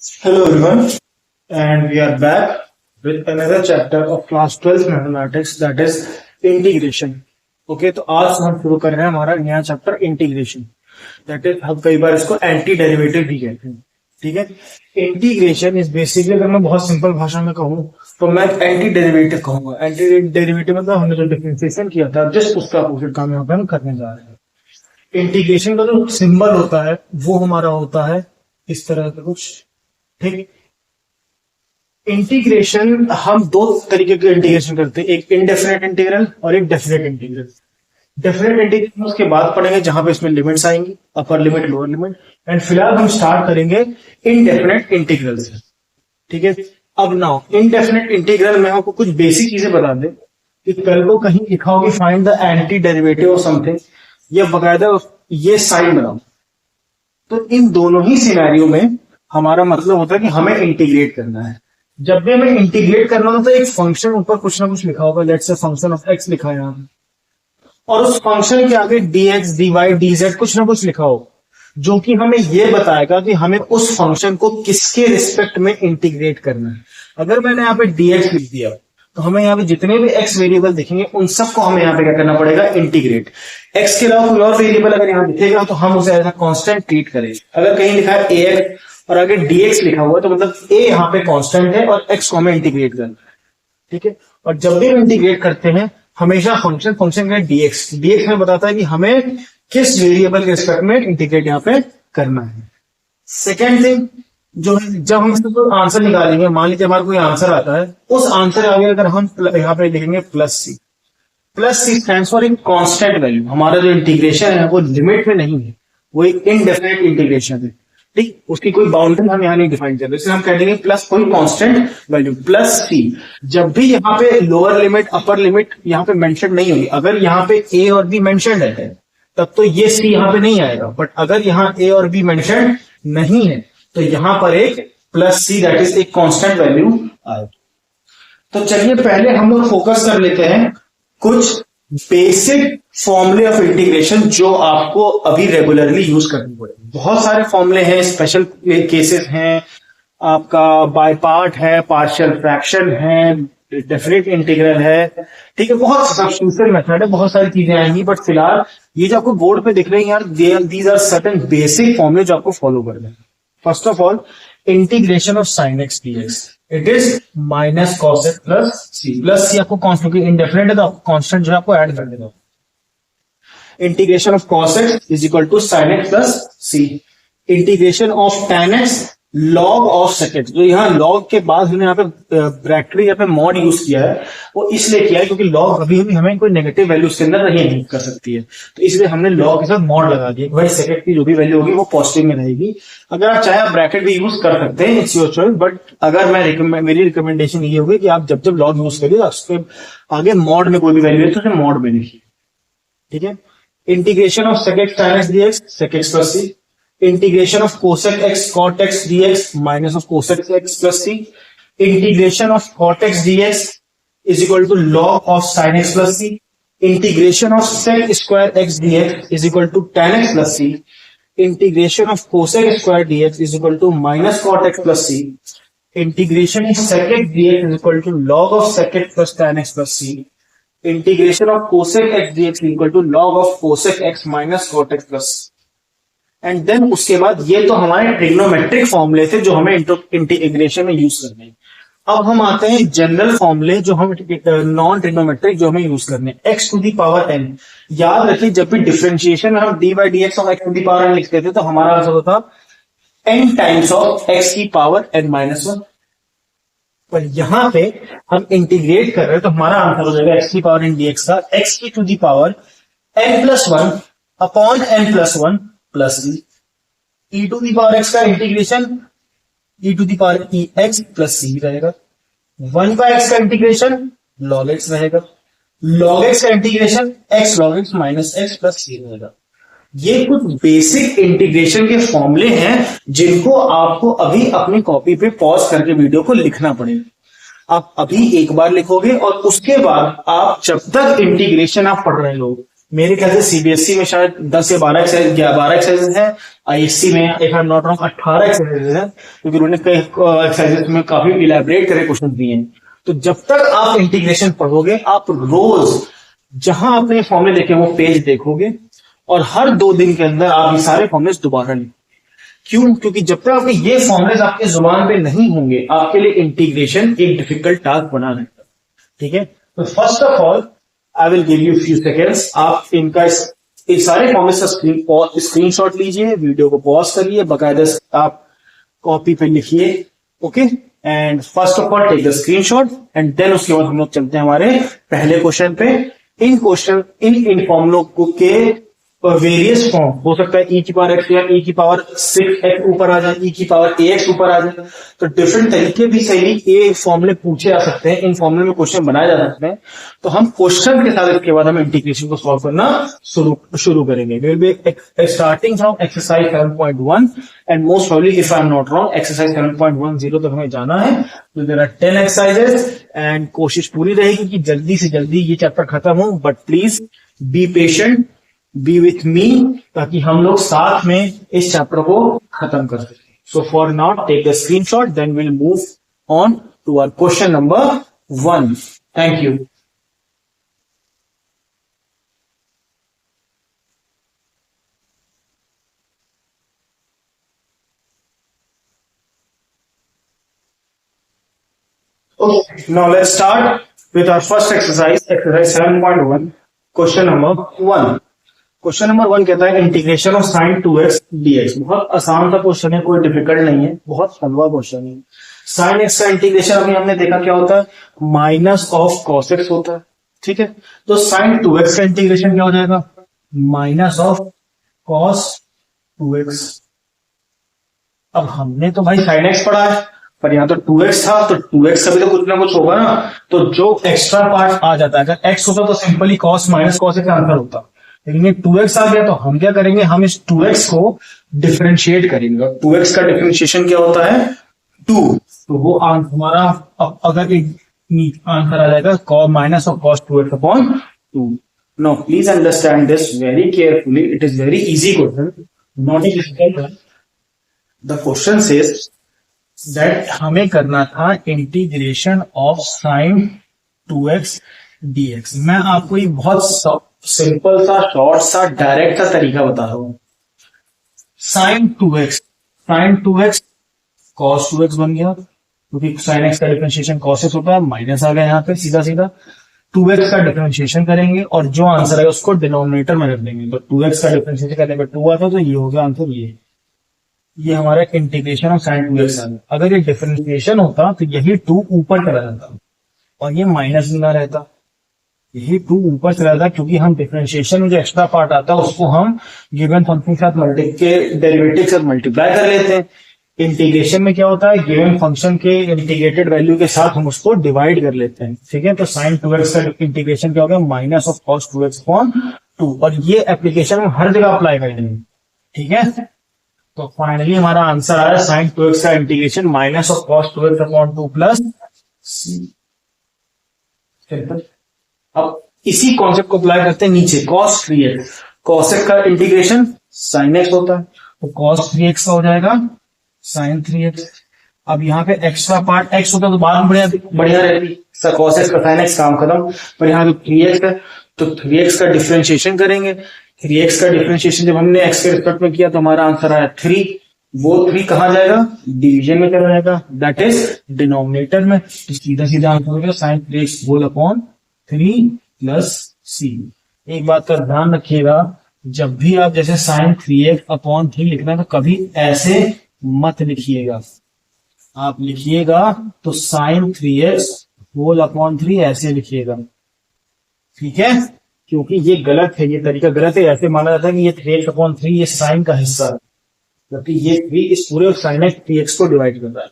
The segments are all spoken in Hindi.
Hello everyone, and we are back with another chapter of class 12th mathematics, that is integration. Okay, तो आज हम शुरू कर रहे हैं हमारा नया चैप्टर इंटीग्रेशन. दैट इज हम कई बार इसको एंटी डेरिवेटिव भी कहते हैं. ठीक है, इंटीग्रेशन इज बेसिकली, अगर मैं बहुत सिंपल भाषा में कहूँ तो मैं एंटी डेरिवेटिव कहूंगा. एंटी डेरिवेटिव मतलब हमने जो डिफरेंशिएशन किया था जस्ट उसका अपोजिट काम यहाँ पे हम करने जा रहे हैं. इंटीग्रेशन का जो सिंबल होता है वो हमारा होता है इस तरह का कुछ. ठीक, इंटीग्रेशन हम दो तरीके के इंटीग्रेशन करते हैं, एक इनडेफिनेट इंटीग्रल और एक डेफिनेट इंटीग्रल. डेफिनेट इंटीग्रल उसके बाद पढ़ेंगे जहां पे इसमें लिमिट्स आएंगी, upper limit lower limit. And फिलहाल हम स्टार्ट करेंगे इनडेफिनेट इंटीग्रल से. ठीक है, अब नाउ इनडेफिनेट इंटीग्रल में आपको कुछ बेसिक चीजें बता दें कि कल को कहीं लिखा होगी find the anti derivative of something, या बकायदा ये साइन बनाओ. तो इन दोनों ही सिनेरियो में हमारा मतलब होता है कि हमें इंटीग्रेट करना है. जब भी हमें इंटीग्रेट करना होता है तो एक फंक्शन ऊपर कुछ ना कुछ लिखा होगा, let's say function of x लिखा है यहाँ, और उस फंक्शन के आगे dx dy dz कुछ ना कुछ लिखा हो जो कि हमें यह बताएगा कि हमें उस फंक्शन को किसके रिस्पेक्ट में इंटीग्रेट करना है. अगर मैंने यहाँ पे dx लिख दिया तो हमें यहाँ पे जितने भी x वेरिएबल दिखेंगे उन सबको हमें यहाँ पे क्या करना पड़ेगा, इंटीग्रेट. x के अलावा कोई और वेरिएबल अगर यहाँ दिखेगा तो हम उसे एज अ कांस्टेंट ट्रीट करेंगे. अगर कहीं लिखा है ax और आगे dx लिखा हुआ तो मतलब a यहाँ पे कांस्टेंट है और x को हमें इंटीग्रेट करना है. ठीक है, और जब भी हम इंटीग्रेट करते हैं हमेशा फंक्शन का dx में बताता है कि हमें किस वेरिएबल के रिस्पेक्ट में इंटीग्रेट यहाँ पे करना है. सेकेंड थिंग जो है, जब हम इसको आंसर निकालेंगे, मान लीजिए हमारा कोई आंसर आता है, उस आंसर आगे अगर हम यहाँ पे लिखेंगे plus C stands for in constant value. हमारा जो इंटीग्रेशन है वो लिमिट में नहीं है, वो एक इनडेफिनेट इंटीग्रेशन है. ठीक, उसकी कोई बाउंड्री हम यहाँ नहीं डिफाइन कर रहे, इसलिए हम कह देंगे प्लस कोई कांस्टेंट वैल्यू प्लस सी. जब भी यहाँ पे लोअर लिमिट अपर लिमिट यहाँ पे मेंशन नहीं होगी, अगर यहाँ पे ए और बी मेंशन है तब तो ये सी यहाँ पे नहीं आएगा, बट अगर यहाँ ए और बी मेंशन नहीं है तो यहाँ पर एक प्लस सी दैट इज एक कांस्टेंट वैल्यू आएगी. तो चलिए पहले हम लोग फोकस कर लेते हैं कुछ बेसिक फॉर्मूले ऑफ इंटीग्रेशन जो आपको अभी रेगुलरली यूज करनी पड़ेगी. बहुत सारे फॉर्मूले हैं, स्पेशल केसेस हैं, आपका बाय पार्ट है, पार्शियल फ्रैक्शन है, डेफिनेट इंटीग्रल है. ठीक है, बहुत सब्स्टिट्यूशन मेथड है, बहुत सारी चीजें आएंगी, बट फिलहाल ये जो आपको बोर्ड पे दिख रहे हैं यार, दीज आर सर्टेन बेसिक फॉर्मूले जो आपको फॉलो करना है. First of all, integration of sine x dx, it is minus cos x plus C. Plus C आपको कांस्टेंट, इंडेफिनेट है तो आपको कांस्टेंट जो है आपको ऐड कर देना. Integration of cos x is equal to sin x plus C. Integration of tan x log of sec x, जो यहाँ log के बाद हमने यहाँ पे ब्रैकेट यहाँ पे मॉड यूज किया है, वो इसलिए किया है क्योंकि log अभी भी हमें कोई नेगेटिव वैल्यू उसके अंदर नहीं यूज कर सकती है, तो इसलिए हमने log के साथ मॉड लगा दिया. भाई sec x की जो भी वैल्यू होगी वो पॉजिटिव में रहेगी. अगर आप चाहे आप ब्रैकेट भी यूज कर सकते हैं, इट्स योर चॉइस, बट अगर मेरी रिकमेंडेशन ये होगी कि आप जब log यूज करिए उसके आगे मॉड में कोई भी वैल्यू है तो उसे मॉड में लिखिए. ठीक है, integration of sec x tan x dx sec x plus c. Integration of cosec x cot x dx minus of cosec x plus c. Integration of cot x dx is equal to log of sin x plus c. Integration of sec square x dx is equal to tan x plus c. Integration of cosec square dx is equal to minus cot x plus c. Integration of sec x dx is equal to log of sec x plus tan x plus c. Integration of cosec x dx equal to log of cosec x minus cot x plus. And then उसके बाद ये तो हमारे ट्रिग्नोमेट्रिक फॉर्मूले थे जो हमें इंटीग्रेशन में यूज करने हैं. अब हम आते हैं जनरल फॉर्मूले जो हम नॉन ट्रिग्नोमेट्रिक जो हमें यूज करने हैं. x to the power n. याद रखिए जब भी डिफरेंशिएशन में हम dy dx of x to the power n लिखते थे तो हमारा आंसर होता n टाइम्स ऑफ x की पावर n माइनस 1. पर यहाँ पे हम इंटीग्रेट कर रहे हैं तो हमारा आंसर हो जाएगा x की पावर n dx का x की to the power n plus 1 upon n plus 1 plus D. e to the power x का integration e to the power e x plus C रहेगा. 1 का x का इंटीग्रेशन log x रहेगा. log x का integration x log x minus x plus C रहेगा. ये कुछ बेसिक इंटीग्रेशन के फॉर्मूले हैं जिनको आपको अभी अपनी कॉपी पे पॉज करके वीडियो को लिखना पड़ेगा. आप अभी एक बार लिखोगे और उसके बाद आप जब तक इंटीग्रेशन आप पढ़ रहे हो मेरे ख्याल से सीबीएसई में शायद 10 या 12 एक्सरसाइज 12 एक्सरसाइज है, आईएससी में if I am not wrong 18 exercise है, क्योंकि उन्होंने कई एक्सरसाइजेस में काफी इलेबरेट करके क्वेश्चन दिए हैं। तो जब तक आप इंटीग्रेशन पढ़ोगे, आप रोज जहां आपने फॉर्मूले देखे वो पेज देखोगे और हर 2 दिन के अंदर आप ये सारे फॉर्मूले दोबारा लिखोगे। क्यों? क्योंकि जब तक आपके ये फॉर्मूले आपके जुबान पे नहीं होंगे, आपके लिए इंटीग्रेशन एक डिफिकल्ट टास्क बना रहेगा। ठीक है, तो first of all I will give you few seconds, आप इनका इस सारे फॉर्मूले का स्क्रीनशॉट लीजिए, वीडियो को पॉज करिए, बाकायदा आप कॉपी पे लिखिए। Okay, and first of all take the screenshot and then उसके बाद हम लोग चलते हैं हमारे पहले क्वेश्चन पे। इन फॉर्मुलों के वेरियस फॉर्म हो सकता है e की पावर x या e की पावर 6x ऊपर आ जाए, e की पावर ax ऊपर आ जाए, तो डिफरेंट तरीके भी सही ये फॉर्मूले पूछे जा सकते हैं, इन फॉर्मूले में क्वेश्चन बनाए जा सकते हैं। तो हम क्वेश्चन के साथ इसके बाद हम इंटीग्रेशन को सॉल्व करना शुरू करेंगे। Will be starting from exercise 7.1 and most probably if I am not wrong exercise 7.10 तक हमें जाना है। तो देयर आर 10 एक्सरसाइजेस एंड कोशिश पूरी रहेगी कि जल्दी से जल्दी ये चैप्टर खत्म हो, but please be patient, B with me, ताकि हम लोग साथ में इस चैप्टर को खत्म कर सकें। So for now take the screenshot, then will move on to our question number 1। Thank you. Okay, now let's start with our first exercise, exercise 7.1, question number 1। Question number 1 कहता है integration of sin 2x dx। बहुत आसान सा क्वेश्चन है, कोई डिफिकल्ट नहीं है, बहुत हलवा क्वेश्चन है। sin x का इंटीग्रेशन अभी हमने देखा क्या होता है, माइनस ऑफ cos x होता है। ठीक है, तो sin 2x का इंटीग्रेशन क्या हो जाएगा, माइनस ऑफ cos 2x। अब हमने तो भाई sin x पढ़ा है, पर यहाँ तो 2x था, तो 2x का भी तो कुछ ना कुछ होगा ना, तो जो एक्स्ट्रा पार्ट आ जाता है, अगर x होता तो simply cos minus cos x answer होता, लेकिन ये 2x आ गया तो हम क्या करेंगे, हम इस 2x को डिफरेंशिएट करेंगे। 2x का डिफरेंशिएशन क्या होता है, 2, तो वो हमारा अगर एक आंसर आ जाएगा minus of cos 2x upon 2। No please understand this very carefully, it is very easy question, not a difficult. The question says that हमें करना था integration of sin 2x dx। मैं आपको एक बहुत सिंपल सा, शॉर्ट सा, डायरेक्ट सा तरीका बता रहा हूं। sin 2x cos 2x बन गया, क्योंकि sin x का डिफरेंशिएशन cos x होता है, माइनस आ गया यहाँ पे सीधा सीधा। 2x का डिफरेंशिएशन करेंगे और जो आंसर है उसको डिनोमिनेटर में रख देंगे, तो 2x का डिफरेंशिएशन करने पर 2 आता, तो ये हो गया आंसर। ये हमारा इंटीग्रेशन ऑफ sin 2x आ गया। अगर ये डिफरेंशिएशन होता तो यही 2 ऊपर चला जाता और ये माइनस में ना रहता, यही 2 ऊपर चला जाता, क्योंकि हम डिफरेंशिएशन में जो एक्स्ट्रा पार्ट आता है उसको हम गिवन फंक्शन के साथ डेरिवेटिव के साथ मल्टीप्लाई कर लेते हैं। इंटीग्रेशन में क्या होता है, गिवन फंक्शन के इंटीग्रेटेड वैल्यू के साथ हम उसको डिवाइड कर लेते हैं। ठीक है, तो sin 2x का इंटीग्रेशन क्या होगा, minus of cos 2x upon 2, और ये एप्लीकेशन हम हर जगह अप्लाई करेंगे। ठीक है, तो फाइनली हमारा आंसर आ रहा है sin 2x का integration minus of cos 2x upon 2 plus c। अब इसी कॉन्सेप्ट को अप्लाई करते हैं नीचे, cos 3x, cos x का इंटीग्रेशन sin x होता है, तो cos 3x का हो जाएगा sin 3x। अब यहाँ पे एक्स्ट्रा पार्ट x होता तो बात बढ़िया रहती, cos x का sin x काम खत्म, पर यहाँ पे 3x है तो 3x का डिफरेंशिएशन करेंगे। 3x का डिफरेंशिएशन जब हमने x के रिस्पेक्ट में किया तो हमारा आंसर आया 3, वो 3 कहाँ जाएगा, डिवीजन में चला जाएगा, दैट इज डिनोमिनेटर में। तो सीधा सीधा आंसर हो गया sin 3x whole upon 3 plus c। एक बात का ध्यान रखिएगा, जब भी आप जैसे sin 3x अपॉन 3 लिखना है तो कभी ऐसे मत लिखिएगा, आप लिखिएगा तो sin 3x होल अपॉन 3 ऐसे लिखिएगा। ठीक है, क्योंकि ये गलत है, ये तरीका गलत है। ऐसे माना जाता है कि ये 3x अपॉन 3 ये साइन का हिस्सा है, जबकि ये 3 इस पूरे साइन एक्स 3x को डिवाइड कर रहा है।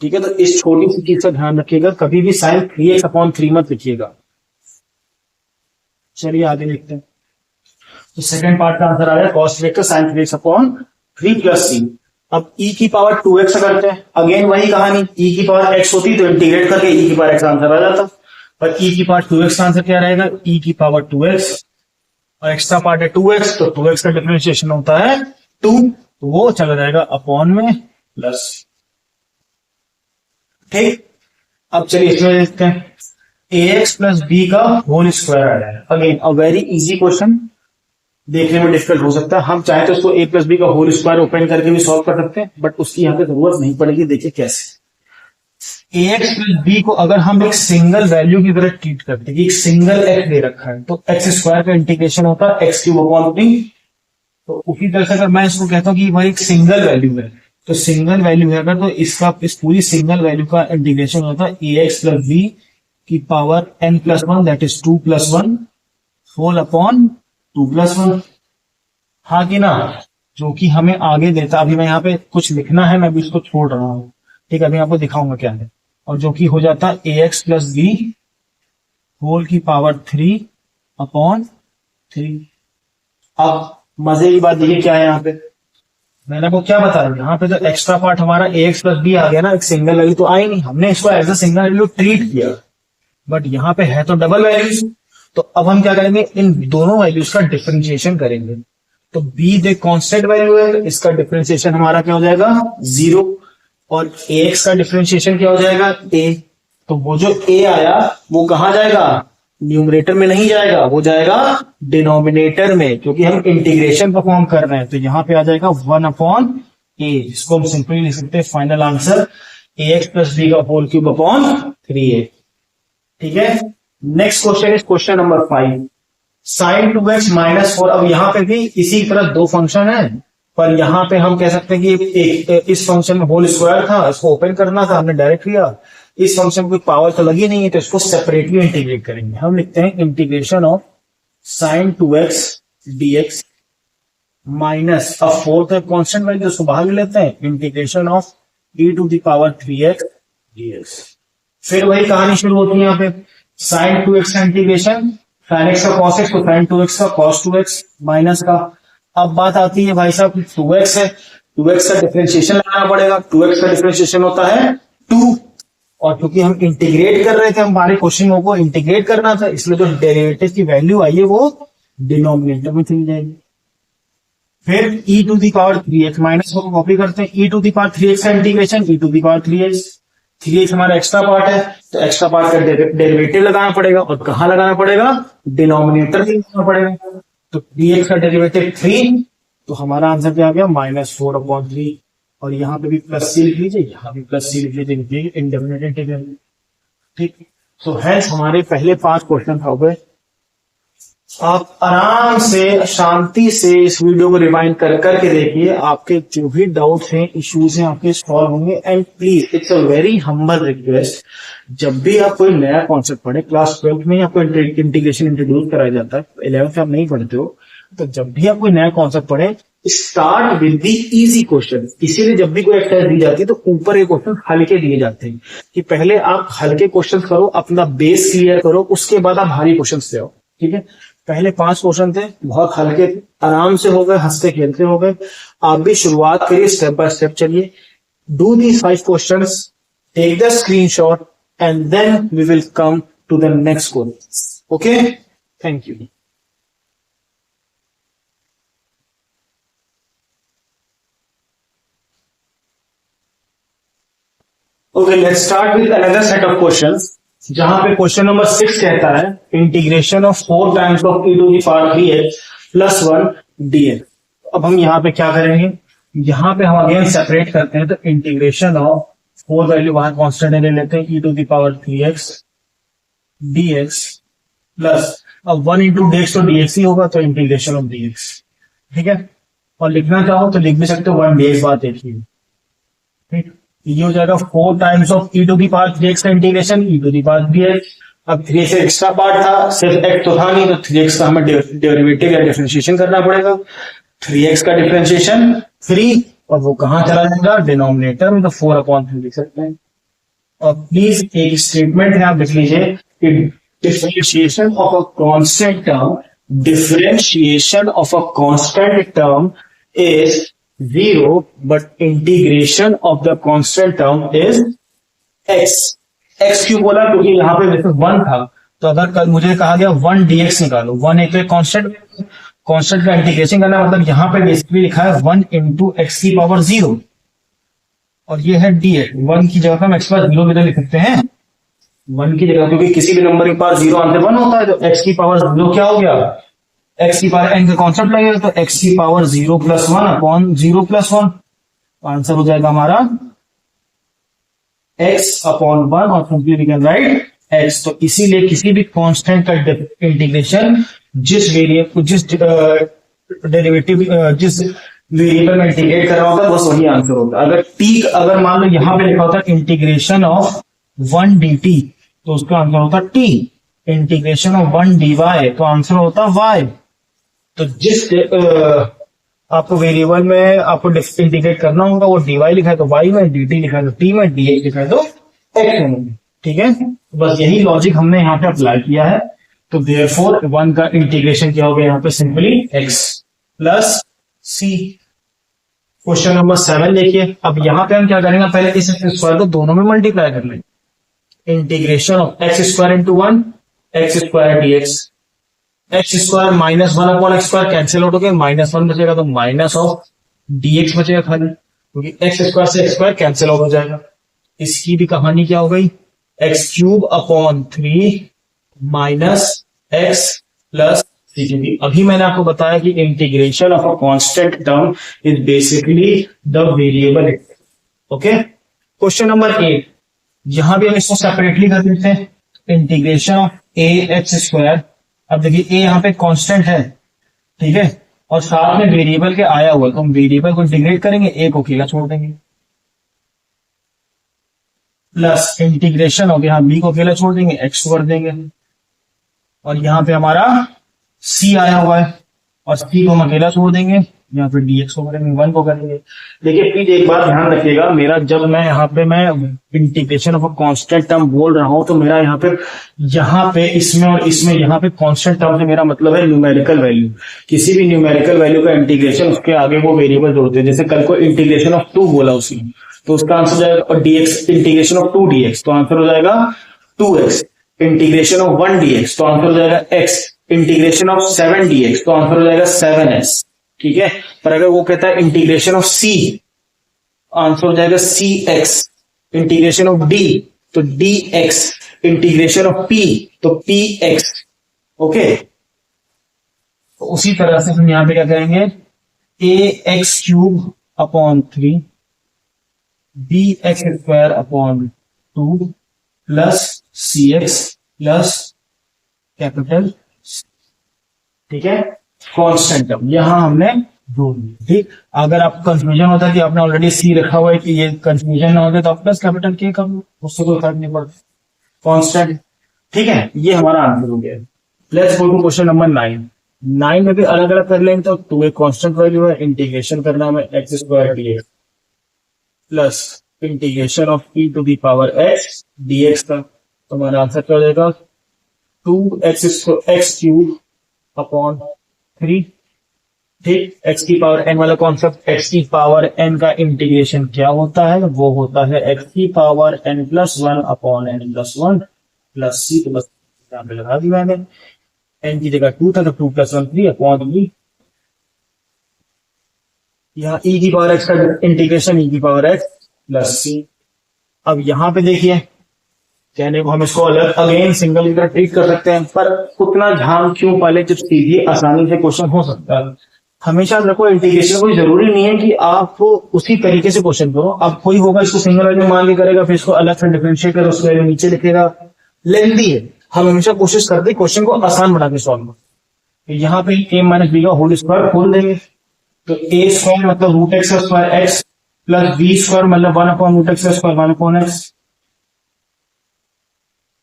ठीक है, तो इस छोटी सी चीज का ध्यान रखिएगा, कभी भी साइन 3x अपॉन 3 मत लिखिएगा। चलिए आगे लिखते हैं। तो सेकंड पार्ट का आंसर आ रहा है cos 3x का sin 3x upon 3 plus c। अब e की पावर 2x करते हैं, अगेन वही कहानी, e की पावर x होती तो इंटीग्रेट करके e की पावर x आंसर आ जाता, पर e की पावर 2x का आंसर क्या रहेगा, e की पावर 2x और एक्स्ट्रा पार्ट है 2x, तो 2x का डिफरेंशिएशन होता है 2, तो वो चला जाएगा अपॉन में प्लस। ठीक, अब चलिए इसमें देखते हैं ax प्लस बी का होल स्क्वायर आ रहा है। Again a very easy question, देखने में डिफिकल्ट हो सकता है। हम चाहे तो उसको a प्लस बी का होल स्क्वायर ओपन करके भी सॉल्व कर सकते हैं, बट उसकी यहाँ पे जरूरत नहीं पड़ेगी। देखिए कैसे, ax प्लस बी को अगर हम एक सिंगल वैल्यू की तरह ट्रीट करते हैं, एक सिंगल x दे रखा है, तो एक्स स्क्वायर का इंटीग्रेशन होता है एक्स क्यूब अपॉन 3। तो उसी तरह से अगर मैं इसको कहता हूँ कि भाई एक सिंगल वैल्यू है, तो सिंगल वैल्यू है अगर, तो इसका इस पूरी सिंगल वैल्यू का इंटीग्रेशन होता है ax प्लस बी की power n plus 1, that is 2 plus 1 whole upon 2 plus 1। हाँ कि ना, जो कि हमें आगे देता, अभी मैं यहाँ पे कुछ लिखना है, मैं भी इसको छोड़ रहा हूँ। ठीक है, अभी आपको दिखाऊंगा क्या है, और जो कि हो जाता है ax प्लस बी होल की पावर 3 अपॉन 3। अब मजे की बात देखिए क्या है यहाँ पे, मैंने आपको क्या बताया, यहाँ पे जो एक्स्ट्रा पार्ट हमारा ax प्लस बी आ गया ना, एक सिंगल वैल्यू तो आई नहीं, हमने इसको as a single value treat किया, बट यहाँ पे है तो डबल वैल्यूज। तो अब हम क्या करेंगे, इन दोनों वैल्यूज का डिफरेंशिएशन करेंगे। तो b दे कांस्टेंट वैल्यू है, इसका डिफरेंशिएशन हमारा क्या हो जाएगा 0, और ax का डिफरेंशिएशन क्या हो जाएगा a। तो वो जो a आया वो कहां जाएगा, न्यूमरेटर में नहीं जाएगा, वो जाएगा डिनोमिनेटर में, क्योंकि हम इंटीग्रेशन परफॉर्म कर रहे हैं। तो यहां पे आ जाएगा 1 अपॉन a, जिसको हम सिंपली लिख सकते हैं final answer ax plus B का होल क्यूब अपॉन 3a। ठीक है, next question is question number 5, sine 2x minus 4। अब यहाँ पे भी इसी तरह दो फंक्शन है, पर यहाँ पे हम कह सकते हैं कि इस फंक्शन में होल स्क्वायर था, इसको ओपन करना था, हमने डायरेक्ट किया। इस फंक्शन में कोई पावर तो लगी नहीं है, तो इसको सेपरेटली इंटीग्रेट करेंगे। हम लिखते हैं integration of sign 2x dx minus, अब 4 का कॉन्स्टेंट वैल्यू उसको बाहर ले लेते हैं, integration of e to the power 3x dx। फिर वही कहानी शुरू होती है यहाँ पे, साइन 2x का इंटीग्रेशन, साइन x का cos x, तो साइन 2x का cos 2x माइनस का। अब बात आती है भाई साहब 2x है, 2x का डिफरेंशिएशन लगाना पड़ेगा। 2x का डिफरेंशिएशन होता है 2, और क्योंकि हम इंटीग्रेट कर रहे थे, हमारे क्वेश्चन को इंटीग्रेट करना था, इसलिए जो डेरिवेटिव की वैल्यू आई है वो डिनोमिनेटर में चली जाएगी। फिर e to the power 3x minus को कॉपी करते हैं, e to the power 3x का integration, e to the power 3x हमारा एक्स्ट्रा पार्ट है, तो एक्स्ट्रा पार्ट का डेरिवेटिव लगाना पड़ेगा, और कहां लगाना पड़ेगा, डिनोमिनेटर में लगाना पड़ेगा। तो 3x का डेरिवेटिव 3, तो हमारा आंसर क्या आ गया -4/3, और यहाँ पे भी प्लस सी लिख लीजिए, यहाँ भी प्लस सी लिख लीजिए, इंडेफिनिट इंटीग्रल। ठीक, तो है हमारे पहले 5 क्वेश्चन हो गए। आप आराम से शांति से इस वीडियो को रिवाइंड करके देखिए, आपके जो भी डाउट्स हैं, इश्यूज हैं, आपके सॉल्व होंगे। And please, it's a very humble request, जब भी आप कोई नया कॉन्सेप्ट पढ़े, क्लास 12 में आपको इंटीग्रेशन इंट्रोड्यूस कराया जाता है, 11th में आप नहीं पढ़ते हो, तो जब भी आप कोई नया कॉन्सेप्ट पढ़े, start with the easy question. इसीलिए जब भी कोई एक्सरसाइज दी जाती है तो ऊपर के क्वेश्चन हल्के दिए जाते हैं, कि पहले आप हल्के क्वेश्चन करो, अपना बेस क्लियर करो, उसके बाद आप भारी क्वेश्चन ले आओ। ठीक है, पहले 5 क्वेश्चन थे, बहुत हल्के थे, आराम से हो गए, हंसते खेलते हो गए। आप भी शुरुआत करिए, स्टेप बाय स्टेप चलिए। Do these 5 questions, take the screenshot, and then we will come to the next question. Okay, thank you. Okay, let's start with another set of questions, जहां पे क्वेश्चन नंबर 6 कहता है integration of 4 times of e to the power 3x plus 1 dx। अब हम यहाँ पे क्या करेंगे, यहाँ पे हम अगेन सेपरेट करते हैं, तो इंटीग्रेशन ऑफ 4 वैल्यू वहां कॉन्स्टेंट ले लेते हैं, e to the power 3x dx plus, अब 1 इंटू dx तो dx ही होगा, तो इंटीग्रेशन ऑफ dx। ठीक है, और लिखना चाहो तो लिख भी सकते हो 1 dx बात एक ही। ठीक, ये हो जाएगा 4 times of e to the power 3x का integration e to the power 3x। अब 3 से एक्स्ट्रा पार्ट था, सिर्फ x तो था नहीं, तो 3x का हमें डेरिवेटिव या डिफरेंशिएशन करना पड़ेगा। 3x का डिफरेंशिएशन 3, और वो कहां चला जाएगा, डिनोमिनेटर में, तो 4/3 लिख सकते हैं। और प्लीज एक स्टेटमेंट है, आप लिख लीजिए कि differentiation of a constant term is 0, but integration of the constant term is x। x क्यों बोला, क्योंकि यहाँ पे जैसे 1 था, तो अगर कल मुझे कहा गया 1 dx निकालो, 1 एक तो कांस्टेंट, कांस्टेंट का इंटीग्रेशन करना, मतलब यहाँ पे बेसिकली लिखा है 1 इंटू एक्स की पावर 0, और ये है dx। 1 की जगह हम एक्स पावर 0 भी तो लिख सकते हैं, 1 की जगह, क्योंकि किसी भी नंबर के पास 0 आंसर 1 होता है, तो एक्स की पावर 0 क्या हो गया, एक्स की पावर n का कॉन्सेप्ट लगेगा, तो एक्स की power 0 plus 1 upon 0 plus 1, answer हो जाएगा हमारा x अपॉन 1, और simply we can write x। तो इसीलिए किसी भी कांस्टेंट का इंटीग्रेशन जिस वेरिएबल, जिस डेरिवेटिव, जिस वेरिएबल में इंटीग्रेट कर रहा होता है बस वही आंसर होता है। अगर t, अगर मान लो यहां पे लिखा होता है इंटीग्रेशन ऑफ 1 dt, तो उसका आंसर होता t। इंटीग्रेशन ऑफ 1 dy, तो आंसर होता y। तो जिस आपको वेरिएबल में आपको इंटीग्रेट करना होगा वो dy लिखा है तो y में, dt लिखा है तो t में, dx लिखा है तो x में। ठीक है, बस यही लॉजिक हमने यहाँ पे अप्लाई किया है। तो देयरफॉर 1 का इंटीग्रेशन क्या हो गया यहाँ पे, simply x plus c। Question number 7 देखिए। अब यहाँ पे हम क्या करेंगे, पहले इस स्क्वायर को दोनों में मल्टीप्लाई कर लेंगे। Integration of x square into 1 x square dx, x square minus 1 upon x square cancel out हो गया, -1 बचेगा, तो माइनस ऑफ dx बचेगा खाली, क्योंकि एक्स स्क्वायर से एक्स स्क्वायर कैंसिल आउट हो जाएगा। इसकी भी कहानी क्या हो गई, x cube upon 3 minus x plus C. अभी मैंने आपको बताया कि integration of a constant term is basically the variable. Okay, question number 8, यहां भी हम इसको सेपरेटली कर देते हैं। Integration of a x square, अब देखिए ए यहाँ पे कांस्टेंट है, ठीक है, और साथ में वेरिएबल के आया हुआ, तो हम वेरिएबल को इंटीग्रेट करेंगे, ए को अकेला छोड़ देंगे, प्लस इंटीग्रेशन हो गया, यहाँ बी को अकेला छोड़ देंगे, एक्स को कर देंगे, और यहाँ पे हमारा सी आया हुआ है, और सी को हम अकेला छोड़ देंगे, यहाँ पे dx को करेंगे, 1 को करेंगे। देखिए प्लीज एक बात ध्यान रखिएगा, मेरा जब मैं यहाँ पे मैं integration of a constant term बोल रहा हूं, तो मेरा यहाँ पे इसमें और इसमें यहाँ पे कांस्टेंट टर्म से मेरा मतलब है न्यूमेरिकल वैल्यू। किसी भी न्यूमेरिकल वैल्यू का इंटीग्रेशन, उसके आगे वो वेरिएबल जोड़ते हैं। जैसे कल को इंटीग्रेशन ऑफ 2 बोला उसने, तो उसका आंसर हो जाएगा, और dx इंटीग्रेशन ऑफ 2 dx, तो आंसर हो जाएगा 2x। इंटीग्रेशन ऑफ 1 dx, तो आंसर हो जाएगा x। इंटीग्रेशन ऑफ 7 dx, तो आंसर हो जाएगा 7s। ठीक है, पर अगर वो कहता है इंटीग्रेशन ऑफ c, आंसर हो जाएगा cx। इंटीग्रेशन ऑफ d, तो dx। इंटीग्रेशन ऑफ p, तो px। ओके, तो उसी तरह से हम यहां पे क्या करेंगे, ax cube upon 3 bx square upon 2 plus cx plus capital, ठीक है, कांस्टेंट टर्म यहां हमने जोड़ दिया। ठीक, अगर आपको कंफ्यूजन होता है कि आपने ऑलरेडी सी रखा हुआ है, कि ये कंफ्यूजन ना होता तो आप प्लस कैपिटल के कर लो, उससे कोई फर्क नहीं पड़ता, कांस्टेंट। ठीक है, ये हमारा आंसर हो गया। Let's go to question number 9। 9 में भी अलग अलग कर लेंगे, तो 2 एक कांस्टेंट वैल्यू है, इंटीग्रेशन करना हमें x square dx plus integration of e to the power x dx का, तो हमारा आंसर क्या हो जाएगा, 2x क्यूब अपॉन 3। ठीक, x की पावर n वाला कॉन्सेप्ट, x की पावर n का इंटीग्रेशन क्या होता है, वो होता है x की power n plus 1 upon n plus 1 plus c। तो बस यहाँ पे लगा दिया मैंने, n की जगह 2 था तो 2 प्लस 1 3 अपॉन e। यहाँ e की पावर x का इंटीग्रेशन e की पावर x प्लस c। अब यहाँ पे देखिए, कहने को हम इसको अलग अगेन सिंगल की तरह ट्रीट कर सकते हैं, पर उतना ध्यान क्यों, पहले जब सीधी आसानी से क्वेश्चन हो सकता है। हमेशा रखो, इंटीग्रेशन कोई जरूरी नहीं है कि आप उसी तरीके से क्वेश्चन करो। अब कोई होगा इसको सिंगल वैल्यू मान के करेगा, फिर इसको अलग से डिफरेंशिएट कर उसको वैल्यू नीचे लिखेगा, लेंदी है। हम हमेशा कोशिश करते हैं क्वेश्चन को आसान बना के सॉल्व करो। यहाँ पे a माइनस बी का होल स्क्वायर खोल देंगे, तो a स्क्वायर मतलब root x square x plus B square मतलब 1 upon root x square 1 upon x,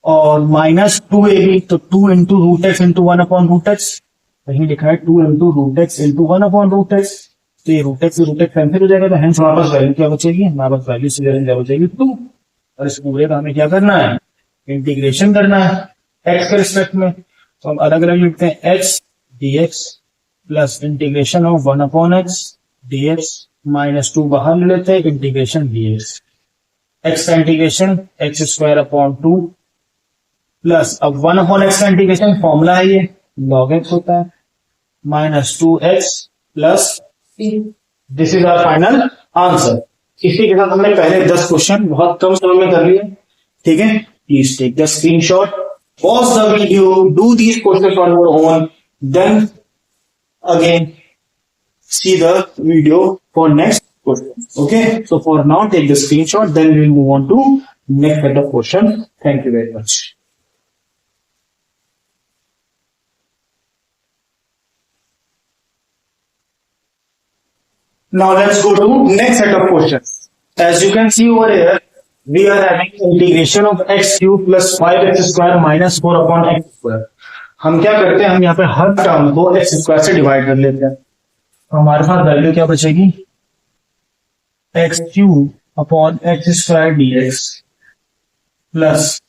और माइनस 2ab, तो 2 into root x into 1 upon root x, कहीं लिखा है 2 into root x into 1 upon root x, तो ये रूट एक्स कैंसिल हो जाएगा, तो हेंस हमारे पास वैल्यू क्या बचेगी, हमारे पास वैल्यू से क्या बचेगी 2। और इस पूरे का हमें क्या करना है, इंटीग्रेशन करना है एक्स के रिस्पेक्ट में, तो हम अलग अलग लिखते हैं x dx plus integration of 1 upon x dx minus 2 बाहर ले लेते हैं, इंटीग्रेशन dx। एक्स का integration x square upon 2 plus अब 1/x का इंटीग्रेशन फॉर्मूला है ये log x होता है minus 2x plus this is our final answer. इसी के साथ हमने पहले 10 क्वेश्चन बहुत कम समय में कर लिए, ठीक है। Please take the screenshot, pause the video, do these question on your own, then again see the video for next question. Okay, so for now take the screenshot, then we will move on to next set of question. Thank you very much. Now let's go to next set of questions. As you can see over here, we are having integration of x cube plus 5x square minus 4 upon x square. हम क्या करते हैं, हम यहाँ पे हर टर्म को x स्क्वायर से डिवाइड कर लेते हैं। हमारे पास वैल्यू क्या बचेगी, x cube upon x square D x plus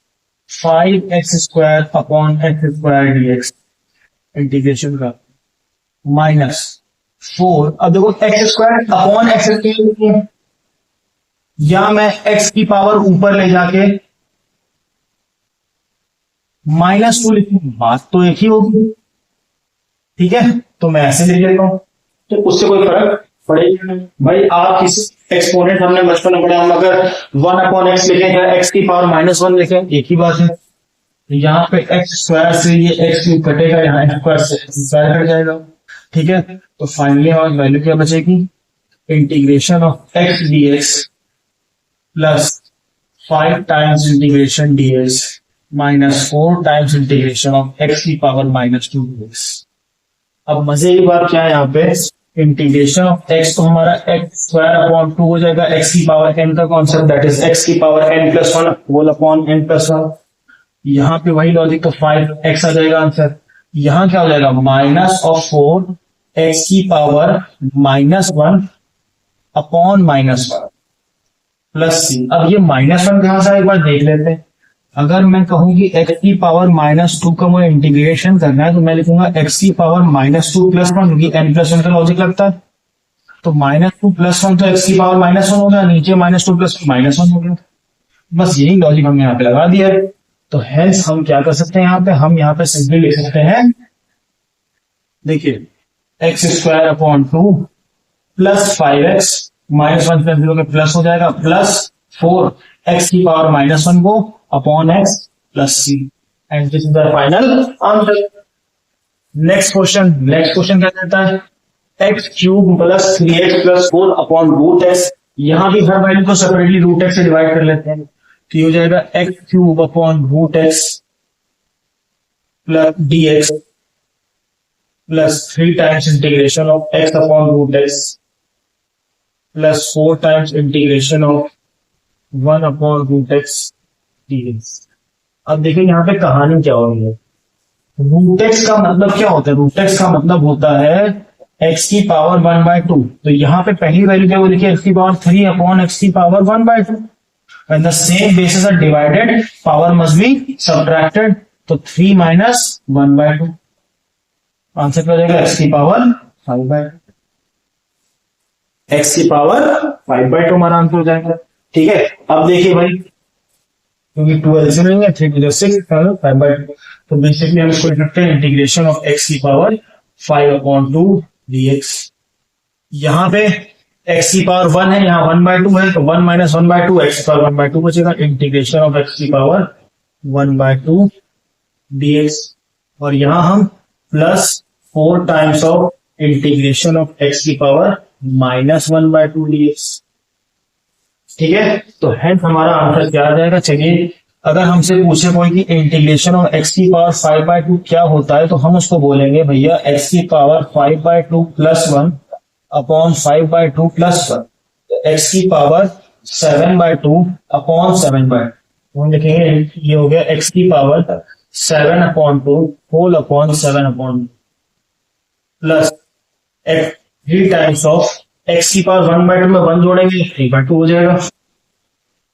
5x square upon x square D x integration का माइनस 4। अब देखो x square upon x square, या मैं x की पावर ऊपर ले जाके -2 लिखूं, बात तो एक ही होगी, ठीक है। तो मैं ऐसे लिख लेता हूं, तो उससे कोई फर्क पड़ेगा नहीं भाई। आप किस एक्सपोनेंट हमने बचपन में पढ़ा, हम अगर 1/x लिखें या x की पावर -1 लिखें, एक ही बात है। यहाँ पे एक्स स्क्वायर से ये एक्स क्यूब कटेगा, यहाँ एक्स स्क्वायर से एक्स स्क्वायर कट जाएगा, ठीक है। तो फाइनली हमारी वैल्यू क्या बचेगी, integration of x D x plus 5 times integration D x minus 4 times integration of x की पावर -2 डी एक्स। अब मजे की बात क्या है, यहाँ पे इंटीग्रेशन ऑफ एक्स तो हमारा एक्स स्क्वायर अपॉन 2 हो जाएगा, एक्स की पावर n का कॉन्सेप्ट, दैट इज एक्स की power n+1 whole upon n+1। यहाँ पे वही लॉजिक, तो 5x आ जाएगा आंसर। यहाँ क्या हो जाएगा, -4 एक्स की पावर -1 अपॉन -1 प्लस c। अब ये -1 कहां से, एक बार देख लेते हैं। अगर मैं कहूं कि x की पावर -2 का मुझे इंटीग्रेशन करना है, तो मैं लिखूंगा x की पावर -2 + 1, क्योंकि n+1 का लॉजिक लगता है। तो -2 + 1 तो x की पावर -1 होगा, नीचे -2 + 1 हो गया। बस यही लॉजिक हमने यहाँ पे लगा दिया है। तो हेंस हम क्या कर सकते हैं, यहाँ पे हम यहाँ पे सिंपली लिख सकते हैं, देखिए x² अपॉन 2 प्लस 5x -1 + 0 के प्लस हो जाएगा, प्लस 4 x की पावर -1 को upon x plus c, and this is the final answer. Next question क्या कहता है, x cube plus 3x plus 4 upon √x। यहां भी हर वैल्यू को सेपरेटली √x से डिवाइड कर लेते हैं, तो ये हो जाएगा x cube upon √x plus dx plus 3 times integration of x upon √x plus 4 times integration of 1 upon √x dx। अब देखिए यहाँ पे कहानी क्या हो रही है, √x का मतलब क्या होता है, √x का मतलब होता है x की पावर 1/2। तो यहाँ पे पहली वैल्यू क्या लिखिए, x की पावर 3 अपॉन x की power 1/2। When the same bases are divided, power must be subtracted. तो 3 - 1/2 आंसर क्या हो जाएगा, x की पावर 5/2। x की पावर 5/2 हमारा आंसर हो जाएगा, ठीक है। अब देखिए भाई, क्योंकि 2 एलसीएम लेंगे, 3 × 6 5/2, तो बेसिकली हम इसको लिख सकते हैं इंटीग्रेशन ऑफ x की पावर 5/2 dx। यहाँ पे x की पावर 1 है, यहाँ 1/2 है, तो 1 - 1/2 x की पावर 1/2 बचेगा, इंटीग्रेशन ऑफ x की पावर 1/2 dx। और यहाँ हम plus 4 times of integration of x की पावर -1/2 dx, ठीक है। तो हेंस हमारा आंसर क्या आ जाएगा, चलिए अगर हमसे पूछे कोई कि इंटीग्रेशन ऑफ x की पावर 5/2 क्या होता है, तो हम उसको बोलेंगे भैया x की पावर 5/2 + 1 अपॉन 5/2 + 1, तो x की पावर 7/2 अपॉन 7/2 हम लिखेंगे, ये हो गया x की पावर 7/2 whole upon 7/2 plus 3 times of x की पावर 1/2 में 1 जोड़ेंगे 3/2 हो जाएगा,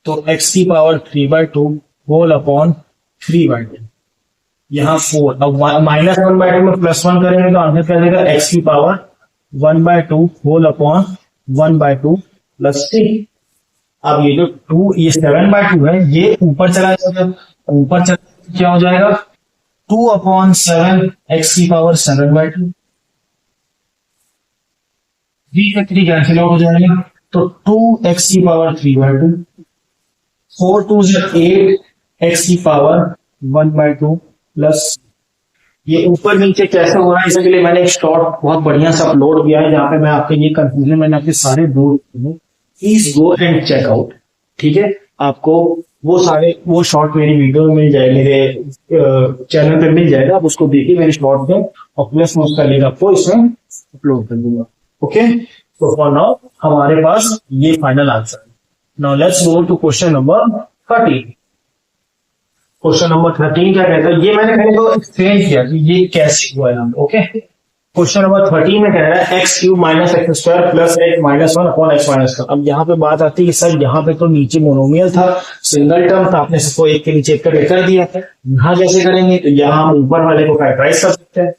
तो x की पावर 3/2 होल अपॉन 3/2, यहाँ 4। अब -1/2 में +1 करेंगे तो आंसर क्या देगा, x की पावर 1/2 होल अपॉन 1/2 प्लस 3। अब ये जो 2 ये 7/2 है, ये ऊपर चला जाएगा, ऊपर चला क्या हो जाएगा 2/7 x की पावर 7/2। थ्री से थ्री कैंसिल आउट हो जाएगा तो 2x की पावर 3/2। 4 2 से 8 x की पावर 1/2 प्लस ये ऊपर नीचे कैसे हो रहा है इसके लिए मैंने एक शॉर्ट बहुत बढ़िया सा अपलोड किया है जहां पे मैं आपके ये कंफ्यूजन मैंने आपके सारे दूर please go and check out. ठीक है, आपको वो शॉर्ट मेरी वीडियो में मिल जाए, मेरे चैनल पे मिल जाएगा, आप उसको देखिए मेरे शॉर्ट में, और प्लस मैं उसका लिंक आपको इसमें अपलोड कर दूंगा। ओके, तो फॉर नाउ हमारे पास ये फाइनल आंसर है। Now let's go to question number 13। Question number 13 क्या कहता है, ये मैंने पहले तो एक्सप्लेन किया कि ये कैसे हुआ है। ओके, क्वेश्चन नंबर 13 में कह रहा है x cube minus x square plus x minus 1 upon x minus 1। अब यहाँ पे बात आती है कि सर यहाँ पे तो नीचे मोनोमियल था, सिंगल टर्म था, आपने सबको एक के नीचे एक करके कर दिया था, यहाँ कैसे करेंगे? तो यहाँ हम ऊपर वाले को फैक्टराइज कर सकते हैं।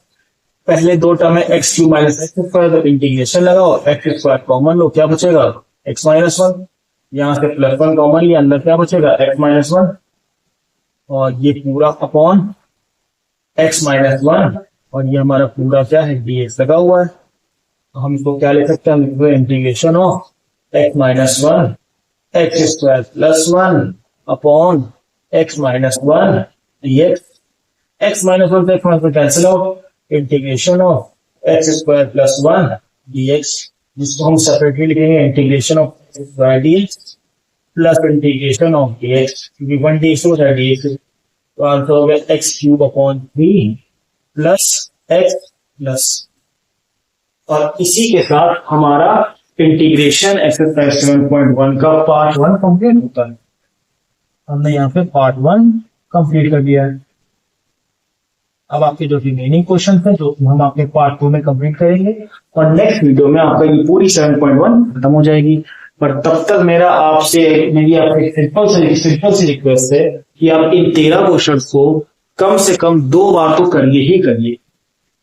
पहले दो टर्म है x cube minus x square, तो इंटीग्रेशन लगाओ, एक्स स्क्वायर कॉमन लो, क्या बचेगा x माइनस 1, यहाँ से प्लस 1 कॉमन लिया, अंदर क्या बचेगा x माइनस 1, और ये पूरा अपॉन x माइनस 1, और ये हमारा पूरा क्या है dx लगा हुआ है। तो हम इसको क्या ले सकते हैं, integration of x minus 1 x square plus 1 upon x minus 1 dx। x minus 1 से x minus 1 cancel out, integration of x square plus 1 dx, जिसको हम सेपरेटली लिखेंगे integration of x square dx plus integration of dx, क्योंकि 1 dx हो जाए dx, तो आंसर हो गया x cube upon 3 plus x plus, और इसी के साथ हमारा इंटीग्रेशन एक्सरसाइज 7.1 का पार्ट 1 कंप्लीट होता है। हमने यहाँ पे पार्ट 1 कंप्लीट कर दिया है। अब आपके जो रिमेनिंग क्वेश्चन है जो हम आपके पार्ट 2 में कंप्लीट करेंगे, और नेक्स्ट वीडियो में आपका ये पूरी 7.1 खत्म हो जाएगी। पर तब तक मेरी आपसे सिंपल सी रिक्वेस्ट है कि आप इन 13 क्वेश्चन को कम से कम 2 बार तो करिए ही करिए।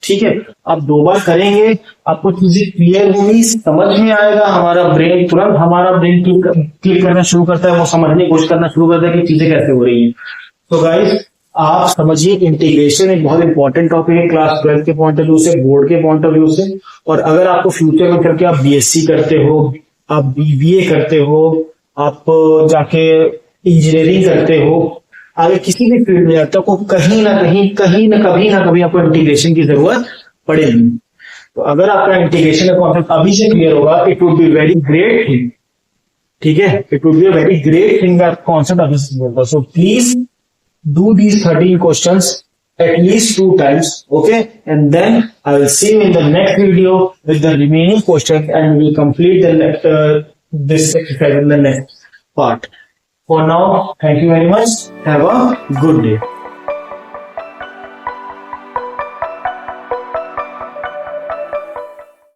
ठीक है, आप 2 बार करेंगे, आपको चीजें क्लियर होंगी, समझ में आएगा, हमारा ब्रेन क्लिक करना शुरू करता है, वो समझने की कोशिश करना शुरू करता है कि चीजें कैसे हो रही हैं। तो गाइस आप समझिए, इंटीग्रेशन एक बहुत इंपॉर्टेंट टॉपिक है क्लास 12 के पॉइंट ऑफ व्यू से, बोर्ड के पॉइंट ऑफ व्यू से, और अगर आपको फ्यूचर में करके आप बीएससी करते हो, आप बीबीए करते हो, आप जाके इंजीनियरिंग करते हो, आगे किसी भी फील्ड में जाते हो, कहीं ना कभी आपको इंटीग्रेशन की जरूरत पड़ेगी। तो अगर आपका इंटीग्रेशन का कॉन्सेप्ट अभी से क्लियर होगा, it would be very great thing. ठीक है, it would be a very great thing that concept अभी से क्लियर होगा। So please do these 13 questions at least 2 times, okay, and then I will see you in the next video with the remaining questions, and we will complete the this exercise in the next part. For now, thank you very much. Have a good day.